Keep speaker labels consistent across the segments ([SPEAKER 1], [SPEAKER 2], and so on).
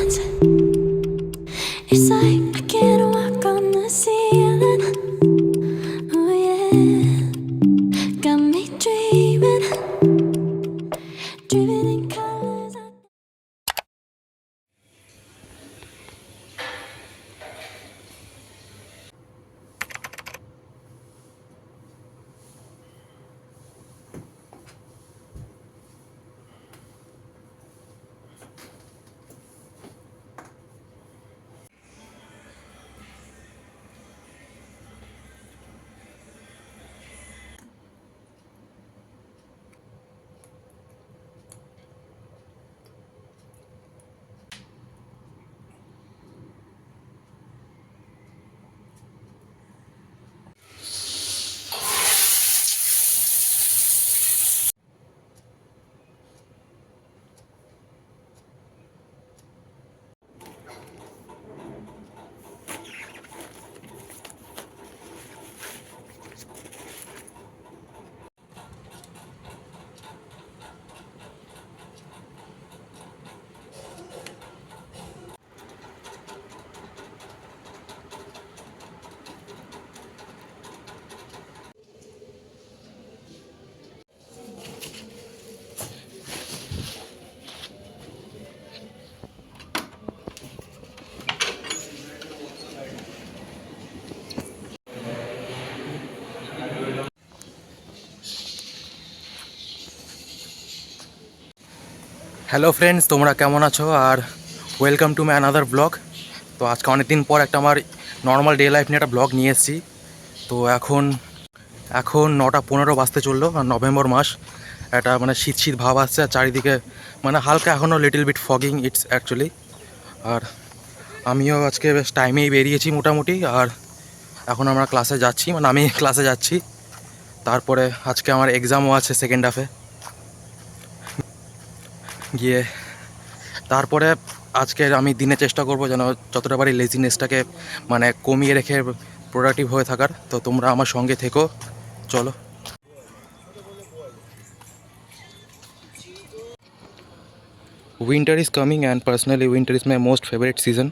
[SPEAKER 1] hands. It's like I can't walk on the ceiling. Oh yeah, got me dreaming, dreaming in colors.
[SPEAKER 2] Hello friends, তোমরা কেমন আছো? আর welcome to my another blog. তো আজকে অনেক দিন পর একটা আমার নর্মাল ডে লাইফ নিয়ে একটা ব্লগ নিয়ে এসেছি। তো এখন 9:15 বাজতে চললো, আর নভেম্বর মাস, একটা মানে শীত শীত ভাব আসছে, আর চারিদিকে মানে হালকা এখনও little bit fogging it's actually. আর আমিও আজকে বেশ টাইমেই বেরিয়েছি মোটামুটি। আর এখন আমরা ক্লাসে যাচ্ছি, মানে আমি ক্লাসে যাচ্ছি। তারপরে আজকে আমার এক্সামও আছে সেকেন্ড হাফে গিয়ে। তারপরে আজকের আমি দিনে চেষ্টা করব যেন যতটা পারি লেজিনেসটাকে মানে কমিয়ে রেখে প্রোডাক্টিভ হয়ে থাকার। তো তোমরা আমার সঙ্গে থেকো, চলো। Winter is coming and personally winter is my most favourite season.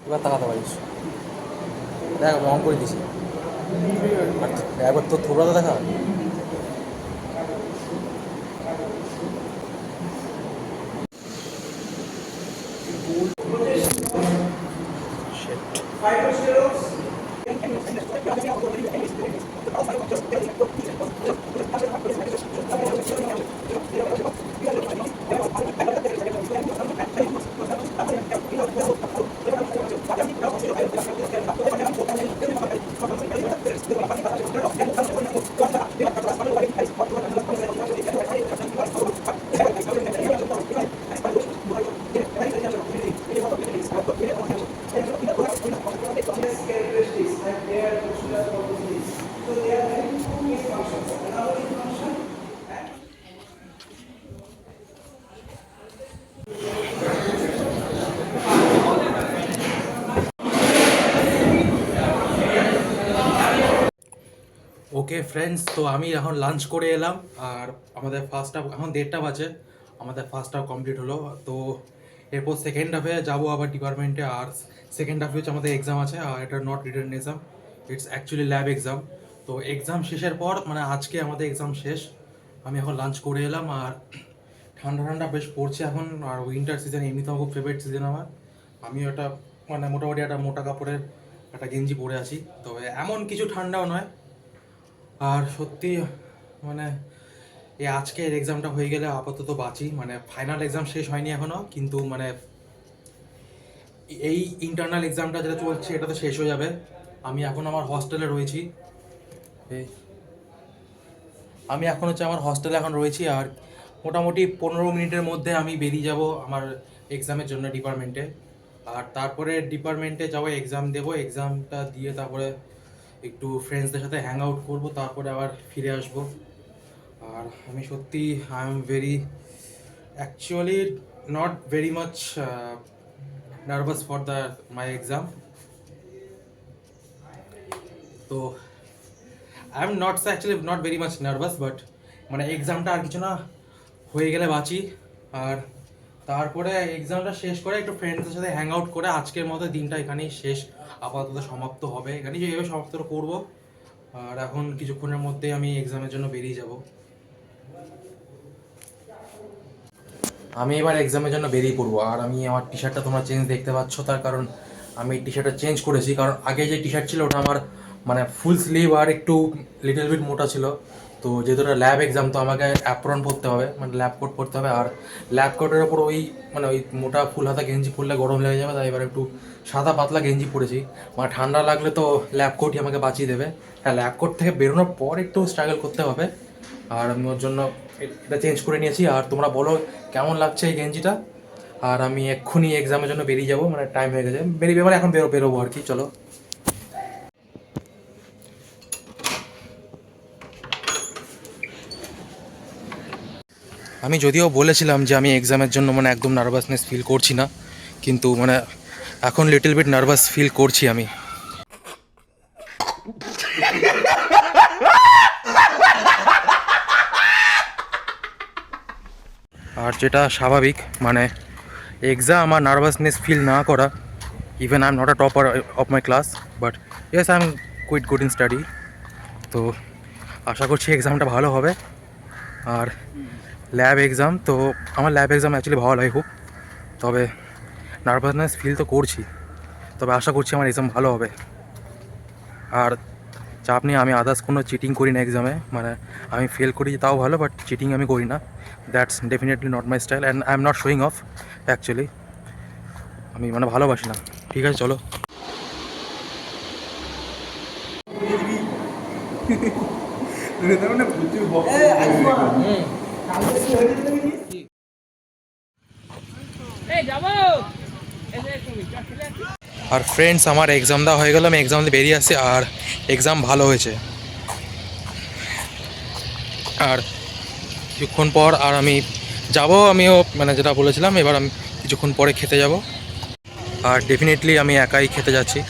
[SPEAKER 2] এবার তাকাতে পারিস, দেখ রং করে দিছি। একবার তোর থোবড়াতে দেখা। ওকে ফ্রেন্ডস, তো আমি এখন লাঞ্চ করে এলাম। আর আমাদের ফার্স্ট হাফ এখন 1:30 বাজে, আমাদের ফার্স্ট হাফ কমপ্লিট হলো। তো এরপর সেকেন্ড হাফে যাবো আবার ডিপার্টমেন্টে। আর সেকেন্ড হাফে হচ্ছে আমাদের এক্সাম আছে, আর এটা not written exam, it's actually lab exam. তো এক্সাম শেষের পর মানে আজকে আমাদের এক্সাম শেষ, আমি এখন লাঞ্চ করে এলাম। আর ঠান্ডা ঠান্ডা বেশ পড়ছে এখন। আর উইন্টার সিজন এমনিতেও খুব ফেভারিট সিজন আমার। আমিও একটা মানে মোটামুটি একটা মোটা কাপড়ের একটা গেঞ্জি পরে আছি, তবে এমন কিছু ঠান্ডাও নয়। আর সত্যি মানে এই আজকের এক্সামটা হয়ে গেলে আপাতত বাঁচি, মানে ফাইনাল এক্সাম শেষ হয়নি এখনও, কিন্তু মানে এই ইন্টারনাল এক্সামটা যেটা চলছে এটা তো শেষ হয়ে যাবে। আমি এখন আমার হস্টেলে রয়েছি, এই আমি এখন হচ্ছে আমার হস্টেলে এখন রয়েছি, আর মোটামুটি 15 মিনিটের মধ্যে আমি বেরিয়ে যাব আমার এক্সামের জন্য ডিপার্টমেন্টে। আর তারপরে ডিপার্টমেন্টে যাবো, এক্সাম দেবো, এক্সামটা দিয়ে তারপরে একটু ফ্রেন্ডসদের সাথে হ্যাং আউট করবো, তারপরে আবার ফিরে আসবো। আর আমি সত্যি I am very actually not very much nervous for the my exam. তো I am not actually not very much nervous, but মানে এক্সামটা আর কিছু না হয়ে গেলে বাঁচি। আর তারপরে এক্সামটা শেষ করে একটু ফ্রেন্ডসদের সাথে হ্যাং আউট করে আজকের মতো দিনটা এখানেই শেষ, আপাতত সমাপ্ত হবে, এখানেই যেভাবে সমাপ্ত করবো। আর এখন কিছুক্ষণের মধ্যে আমি এক্সামের জন্য বেরিয়ে যাব। আমি এবার এক্সামের জন্য বেরিয়ে পড়বো। আর আমি আমার টি শার্টটা তোমরা চেঞ্জ দেখতে পাচ্ছ, তার কারণ আমি টি শার্টটা চেঞ্জ করেছি, কারণ আগে যে টি শার্ট ছিল ওটা আমার মানে ফুল স্লিভ আর একটু লিটল বিট মোটা ছিল। তো যেহেতু ওটা ল্যাব এক্সাম, তো আমাকে অ্যাপ্রন পরতে হবে, মানে ল্যাব কোট পরতে হবে। আর ল্যাব কোটের ওপর ওই মানে ওই মোটা ফুল হাতা গেঞ্জি পরলে গরম লেগে যাবে, তাই এবার একটু সাদা পাতলা গেঞ্জি পরেছি। মানে ঠান্ডা লাগলে তো ল্যাব কোটই আমাকে বাঁচিয়ে দেবে। হ্যাঁ, ল্যাব কোট থেকে বেরোনোর পর একটু স্ট্রাগল করতে হবে। আর আমি ওর জন্য এটা চেঞ্জ করে নিয়েছি। আর তোমরা বলো কেমন লাগছে এই গেঞ্জিটা। আর আমি এক্ষুনি এক্সামের জন্য বেরিয়ে যাবো, মানে টাইম হয়ে গেছে, বেরিয়ে মানে এখন বেরোবো আর কি। চলো। আমি যদিও বলেছিলাম যে আমি এক্সামের জন্য মানে একদম নার্ভাসনেস ফিল করছি না, কিন্তু মানে এখন লিটল বিট নার্ভাস ফিল করছি আমি। আর যেটা স্বাভাবিক, মানে এক্সাম আর নার্ভাসনেস ফিল না করা, even I am not a topper of my class, but yes I am quite good in study. তো আশা করছি এক্সামটা ভালো হবে। আর ল্যাব এক্সাম, তো আমার ল্যাব এক্সাম অ্যাকচুয়ালি ভালো লাগে খুব, তবে নার্ভাসনেস ফিল তো করছি, তবে আশা করছি আমার এক্সাম ভালো হবে। আর চাপ নিয়ে আমি আদার্স কোনো চিটিং করি না এক্সামে, মানে আমি ফেল করি তাও ভালো, বাট চিটিং আমি করি না। That's definitely not my style and I am not showing off actually. আমি মানে ভালোবাসি না। ঠিক আছে, চলো। আর ফ্রেন্ডস, আমার এক্সাম দেওয়া হয়ে গেল, আমি এক্সাম দিয়ে বেরিয়ে আসছি, আর এক্সাম ভালো হয়েছে। আর কিছুক্ষণ পর আর আমি যাব, আমিও মানে যেটা বলেছিলাম, এবার আমি কিছুক্ষণ পরে খেতে যাব। আর ডেফিনেটলি আমি একাই খেতে যাচ্ছি।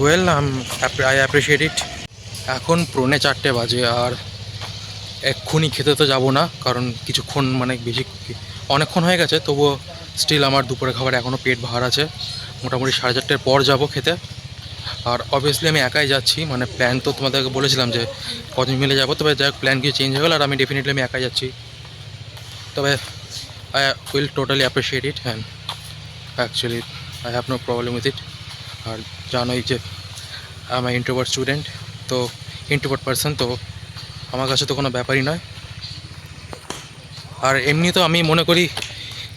[SPEAKER 2] Well I appreciate it. এখন 4:45 বাজে, আর এক্ষুনি খেতে তো যাব না, কারণ কিছুক্ষণ মানে বেশি অনেকক্ষণ হয়ে গেছে, তবুও স্টিল আমার দুপুরে খাবার এখনও পেট ভার আছে। মোটামুটি 4:30 পর যাব খেতে। আর অবভিয়াসলি আমি একাই যাচ্ছি, মানে প্ল্যান তো তোমাদেরকে বলেছিলাম যে কজন মিলে যাবো, তবে যাই হোক প্ল্যান কিছু চেঞ্জ হয়ে গেল, আর আমি ডেফিনেটলি আমি একাই যাচ্ছি। তবে I will totally appreciate it, and actually I have no problem with it. আর জানোই যে আমি ইন্ট্রোভার্ট স্টুডেন্ট, তো ইন্ট্রোভার্ট পার্সন, তো আমার কাছে তো কোনো ব্যাপারই নয়। আর এমনি তো আমি মনে করি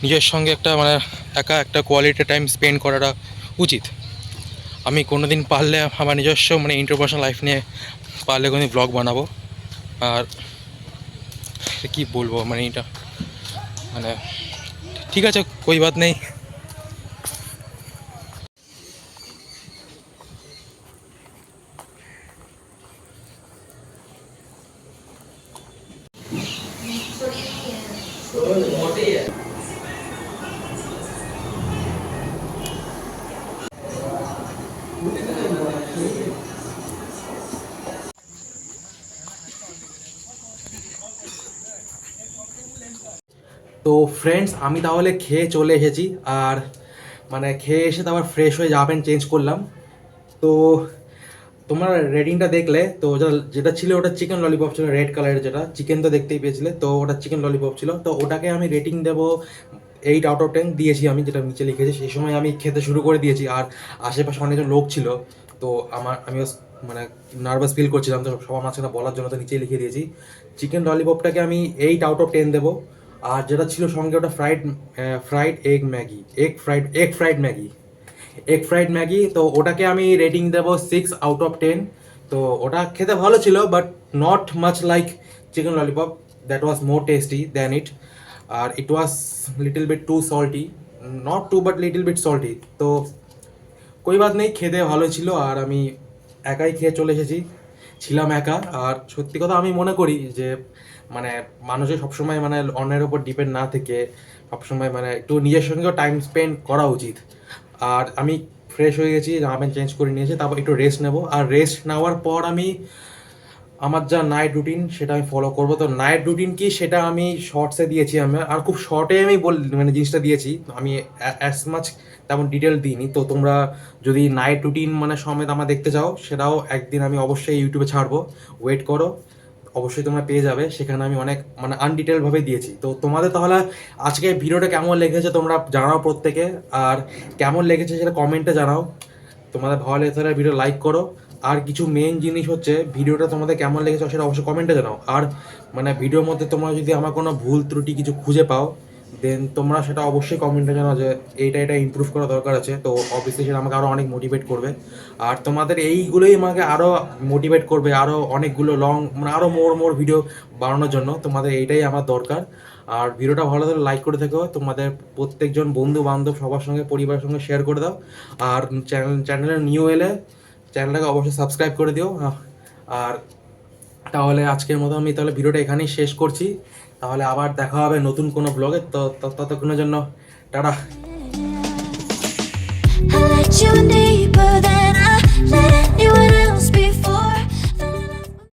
[SPEAKER 2] নিজের সঙ্গে একটা মানে একা একটা কোয়ালিটি টাইম স্পেন্ড করাটা উচিত। আমি কোনো দিন পারলে আমার নিজস্ব মানে ইন্ট্রোভার্সন লাইফ নিয়ে পারলে কোনো ব্লগ বানাবো। আর কি বলবো, মানে এটা মানে ঠিক আছে, কোই বাত নেই। তো ফ্রেন্ডস, আমি তাহলে খেয়ে চলে এসেছি। আর মানে খেয়ে এসে তো আবার ফ্রেশ হয়ে জামা প্যান্ট চেঞ্জ করলাম। তো তোমার রেটিংটা দেখলে তো যেটা ছিল ওটা চিকেন ললিপপ ছিল, রেড কালারের, যেটা চিকেন তো দেখতেই পেয়েছিলে, তো ওটা চিকেন ললিপপ ছিল। তো ওটাকে আমি রেটিং দেবো 8/10 দিয়েছি আমি, যেটা নিচে লিখেছি। সেই সময় আমি খেতে শুরু করে দিয়েছি, আর আশেপাশে অনেকজন লোক ছিল, তো আমিও মানে নার্ভাস ফিল করছিলাম, তো সবার মাঝখানে বলার জন্য তো নিচেই লিখে দিয়েছি। চিকেন ললিপপটাকে আমি 8/10 দেবো। আর যেটা ছিল সঙ্গে ওটা fried egg Maggi, egg fried Maggi, তো ওটাকে আমি রেটিং দেবো 6/10। তো ওটা খেতে ভালো ছিল, but not much like chicken lollipop, that was more tasty than it. আর it was little bit too salty, not too but little bit salty. তো কই বাত নেই, খেতে ভালো ছিল। আর আমি একাই খেয়ে চলে এসেছি, ছিলাম একা। আর সত্যি কথা আমি মনে করি যে মানে মানুষের সবসময় মানে অন্যের ওপর ডিপেন্ড না থেকে সবসময় মানে একটু নিজের সঙ্গেও টাইম স্পেন্ড করা উচিত। আর আমি ফ্রেশ হয়ে গেছি, জামা প্যান্ট চেঞ্জ করে নিয়েছি, তারপর একটু রেস্ট নেবো। আর রেস্ট নেওয়ার পর আমি আমার যা নাইট রুটিন সেটা আমি ফলো করবো। তো নাইট রুটিন কি সেটা আমি শর্টসে দিয়েছি, আমি আর খুব শর্টে আমি মানে জিনিসটা দিয়েছি, আমি অ্যাজ মাচ তেমন ডিটেল দিইনি। তো তোমরা যদি নাইট রুটিন মানে সমেত আমার দেখতে চাও, সেটাও একদিন আমি অবশ্যই ইউটিউবে ছাড়বো, ওয়েট করো, অবশ্যই তোমরা পেয়ে যাবে। সেখানে আমি অনেক মানে আনডিটেলভাবে দিয়েছি। তো তোমাদের তাহলে আজকে ভিডিওটা কেমন লেগেছে তোমরা জানাও প্রত্যেকে, আর কেমন লেগেছে সেটা কমেন্টে জানাও। তোমাদের ভালো লেগে থাকলে ভিডিও লাইক করো। আর কিছু মেন জিনিস হচ্ছে, ভিডিওটা তোমাদের কেমন লেগেছে সেটা অবশ্যই কমেন্টে জানাও। আর মানে ভিডিওর মধ্যে তোমরা যদি আমার কোনো ভুল ত্রুটি কিছু খুঁজে পাও, দেন তোমরা সেটা অবশ্যই কমেন্টে জানাও যে এটা ইমপ্রুভ করা দরকার আছে। তো অবভিয়াসলি সেটা আমাকে আরও অনেক মোটিভেট করবে। আর তোমাদের এইগুলোই আমাকে আরও মোটিভেট করবে আরও অনেকগুলো লং মানে আরও মোর ভিডিও বানানোর জন্য। তোমাদের এইটাই আমার দরকার। আর ভিডিওটা ভালো লাগলে লাইক করে থেকো, তোমাদের প্রত্যেকজন বন্ধু বান্ধব সবার সঙ্গে পরিবারের সঙ্গে শেয়ার করে দাও। আর চ্যানেলে নিউ এলে চ্যানেলটাকে অবশ্যই সাবস্ক্রাইব করে দিও। আর তাহলে আজকের মতো আমি তাহলে ভিডিওটা এখানেই শেষ করছি। তাহলে আবার দেখা হবে নতুন কোনো ব্লগে। তো ততক্ষণের জন্য tata.
[SPEAKER 1] I let you in deeper than I let